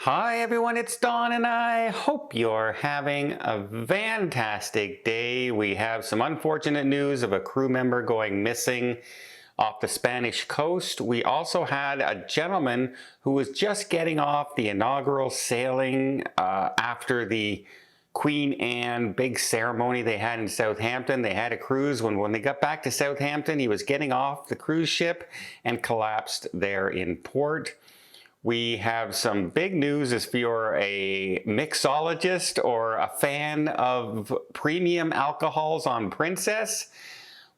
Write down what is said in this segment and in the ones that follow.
Hi everyone, it's Don and I hope you're having a fantastic day. We have some unfortunate news of a crew member going missing off the Spanish coast. We also had a gentleman who was just getting off the inaugural sailing after the Queen Anne big ceremony they had in Southampton. They had a cruise. When they got back to Southampton, he was getting off the cruise ship and collapsed there in port. We have some big news if you're a mixologist or a fan of premium alcohols on Princess.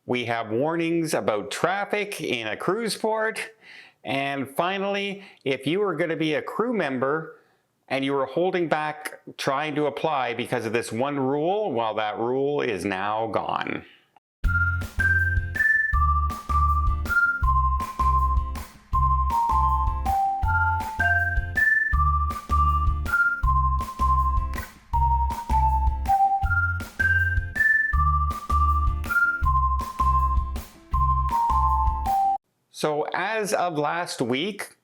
We have warnings about traffic in a cruise port. And finally, if you were going to be a crew member and you were holding back trying to apply because of this one rule, well, that rule is now gone. So as of last week,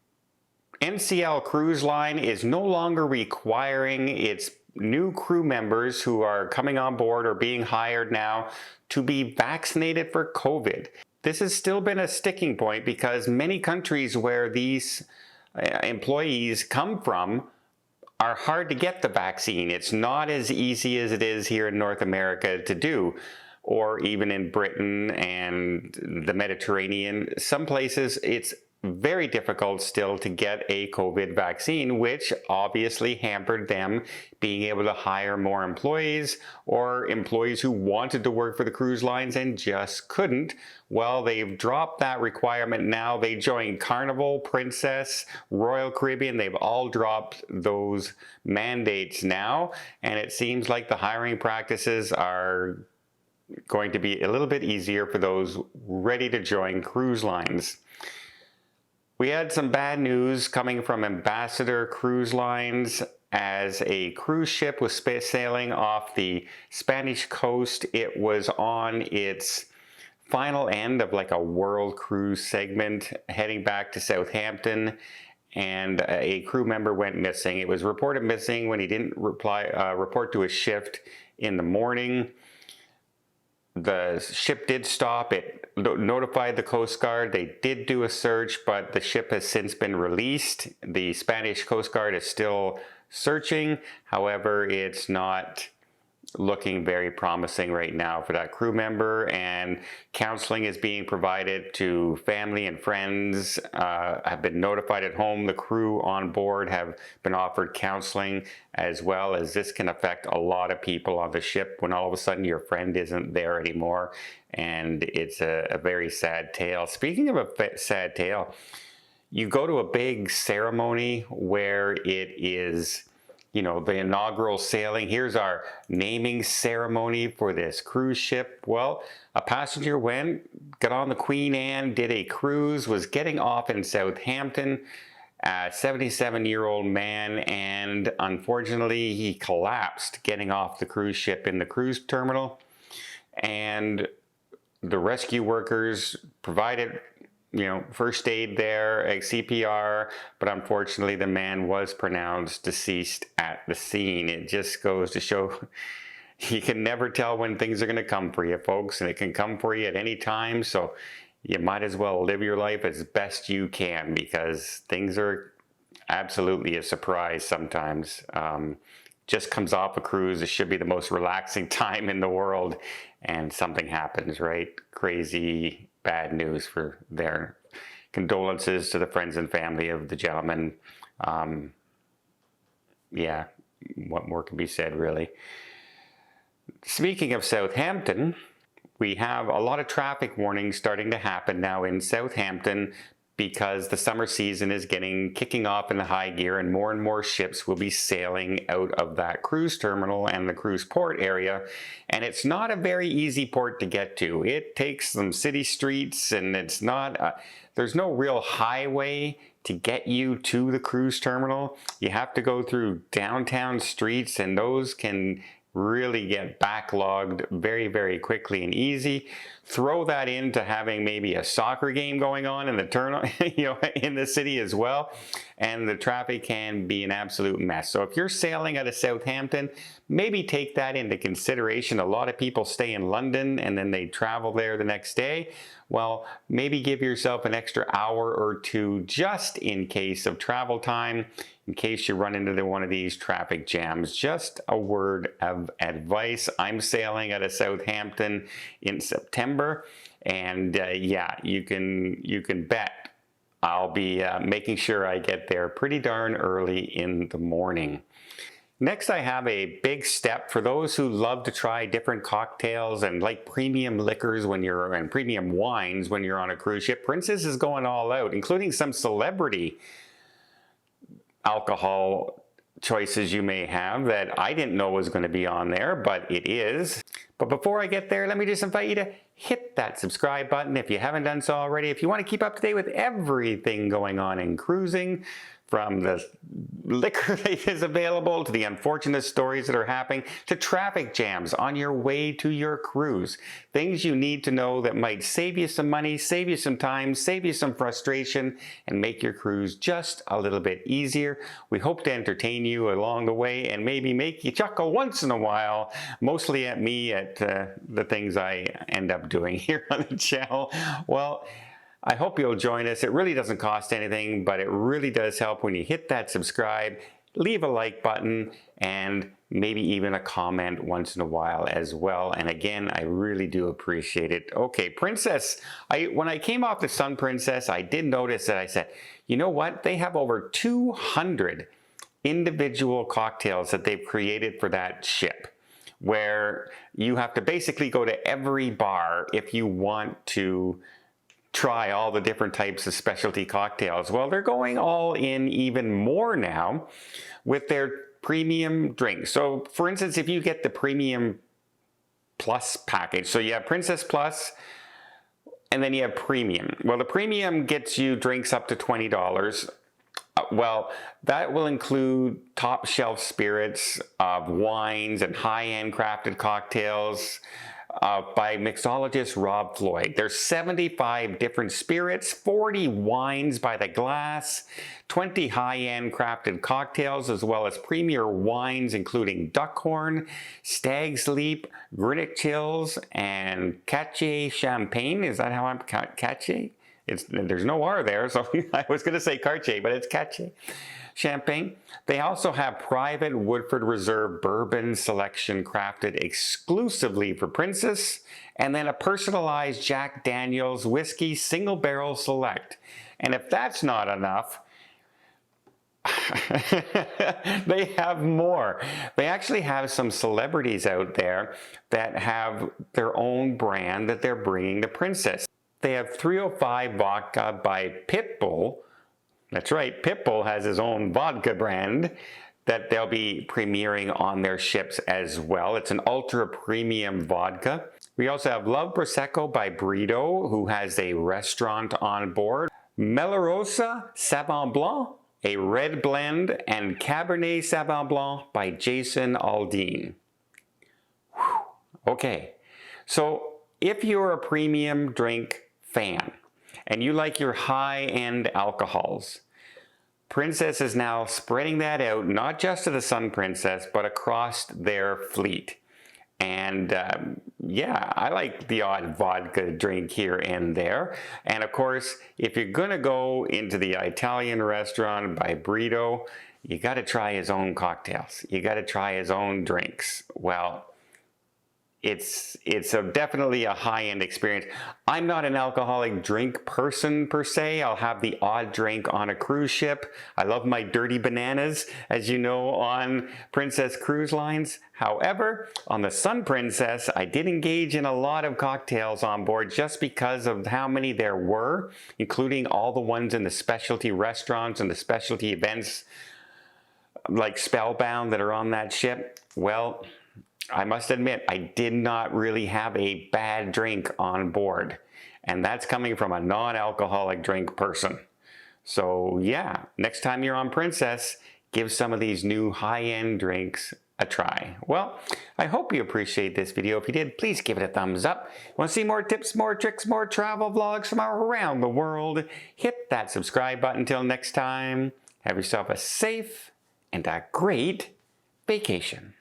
NCL Cruise Line is no longer requiring its new crew members who are coming on board or being hired now to be vaccinated for COVID. This has still been a sticking point because many countries where these employees come from are hard to get the vaccine. It's not as easy as it is here in North America to do, or even in Britain and the Mediterranean. Some places it's very difficult still to get a COVID vaccine, which obviously hampered them being able to hire more employees or employees who wanted to work for the cruise lines and just couldn't. Well, they've dropped that requirement now. They joined Carnival, Princess, Royal Caribbean. They've all dropped those mandates now, and it seems like the hiring practices are going to be a little bit easier for those ready to join cruise lines. We had some bad news coming from Ambassador Cruise Lines as a cruise ship was sailing off the Spanish coast. It was on its final end of like a world cruise segment heading back to Southampton, and a crew member went missing. It was reported missing when he didn't report to his shift in the morning. The ship did stop. It notified the Coast Guard. They did do a search, but the ship has since been released. The Spanish Coast Guard is still searching. However, it's not looking very promising right now for that crew member, and counseling is being provided to family and friends. Have been notified at home. The crew on board have been offered counseling, as well as this can affect a lot of people on the ship when all of a sudden your friend isn't there anymore, and it's a very sad tale. Speaking of a sad tale, you go to a big ceremony where it is, you know, the inaugural sailing. Here's our naming ceremony for this cruise ship. Well, a passenger got on the Queen Anne, did a cruise, was getting off in Southampton, a 77-year-old man, and unfortunately he collapsed getting off the cruise ship in the cruise terminal. And the rescue workers provided first aid there, a CPR, but unfortunately the man was pronounced deceased at the scene. It just goes to show you can never tell when things are going to come for you, folks, and it can come for you at any time. So you might as well live your life as best you can, because things are absolutely a surprise sometimes. Just comes off a cruise. It should be the most relaxing time in the world, and something happens, right? Crazy bad news for their condolences to the friends and family of the gentleman. Yeah, what more can be said, really? Speaking of Southampton, we have a lot of traffic warnings starting to happen now in Southampton because the summer season is kicking off in the high gear, and more ships will be sailing out of that cruise terminal and the cruise port area. And it's not a very easy port to get to. It takes some city streets, and it's not, there's no real highway to get you to the cruise terminal. You have to go through downtown streets, and those can really get backlogged very, very quickly and easy. Throw that into having maybe a soccer game going on in the in the city as well, and the traffic can be an absolute mess. So if you're sailing out of Southampton, maybe take that into consideration. A lot of people stay in London and then they travel there the next day. Well, maybe give yourself an extra hour or two just in case of travel time, in case you run into one of these traffic jams. Just a word of advice. I'm sailing out of Southampton in September, and yeah, you can bet I'll be making sure I get there pretty darn early in the morning. Next, I have a big step for those who love to try different cocktails and like premium liquors and premium wines when you're on a cruise ship. Princess is going all out, including some celebrity alcohol choices you may have that I didn't know was going to be on there, but it is. But before I get there, let me just invite you to hit that subscribe button if you haven't done so already. If you want to keep up to date with everything going on in cruising, from the liquor that is available to the unfortunate stories that are happening to traffic jams on your way to your cruise. Things you need to know that might save you some money, save you some time, save you some frustration, and make your cruise just a little bit easier. We hope to entertain you along the way and maybe make you chuckle once in a while, mostly at me, at the things I end up doing here on the channel. Well, I hope you'll join us. It really doesn't cost anything, but it really does help when you hit that subscribe, leave a like button, and maybe even a comment once in a while as well. And again, I really do appreciate it. Okay, Princess. When I came off the Sun Princess, I did notice that I said, you know what? They have over 200 individual cocktails that they've created for that ship, where you have to basically go to every bar if you want to try all the different types of specialty cocktails. Well, they're going all in even more now with their premium drinks. So for instance, if you get the Premium Plus package, so you have Princess Plus and then you have Premium. Well, the Premium gets you drinks up to $20. Well, that will include top shelf spirits, wines, and high-end crafted cocktails by mixologist Rob Floyd. There's 75 different spirits, 40 wines by the glass, 20 high-end crafted cocktails, as well as premier wines including Duckhorn, Stag's Leap, Greenwich Hills, and Cache Champagne. Is that how I'm Cache? There's no R there, so I was going to say Cartier, but it's Cache Champagne. They also have private Woodford Reserve bourbon selection crafted exclusively for Princess, and then a personalized Jack Daniel's whiskey single barrel select. And if that's not enough, they have more. They actually have some celebrities out there that have their own brand that they're bringing to Princess. They have 305 vodka by Pitbull. That's right, Pitbull has his own vodka brand that they'll be premiering on their ships as well. It's an ultra premium vodka. We also have Love Prosecco by Brito, who has a restaurant on board. Melorosa Sauvignon Blanc, a red blend, and Cabernet Sauvignon Blanc by Jason Aldean. Whew. Okay, so if you're a premium drink fan and you like your high-end alcohols, Princess is now spreading that out, not just to the Sun Princess, but across their fleet. And yeah, I like the odd vodka drink here and there. And of course, if you're gonna go into the Italian restaurant by Brito, you gotta try his own cocktails. You gotta try his own drinks. Well, it's definitely a high-end experience. I'm not an alcoholic drink person per se. I'll have the odd drink on a cruise ship. I love my dirty bananas, as you know, on Princess Cruise Lines. However, on the Sun Princess, I did engage in a lot of cocktails on board just because of how many there were, including all the ones in the specialty restaurants and the specialty events like Spellbound that are on that ship. Well, I must admit, I did not really have a bad drink on board, and that's coming from a non-alcoholic drink person. So yeah, next time you're on Princess, give some of these new high-end drinks a try. Well, I hope you appreciate this video. If you did, please give it a thumbs up. Want to see more tips, more tricks, more travel vlogs from around the world? Hit that subscribe button. Until next time, have yourself a safe and a great vacation.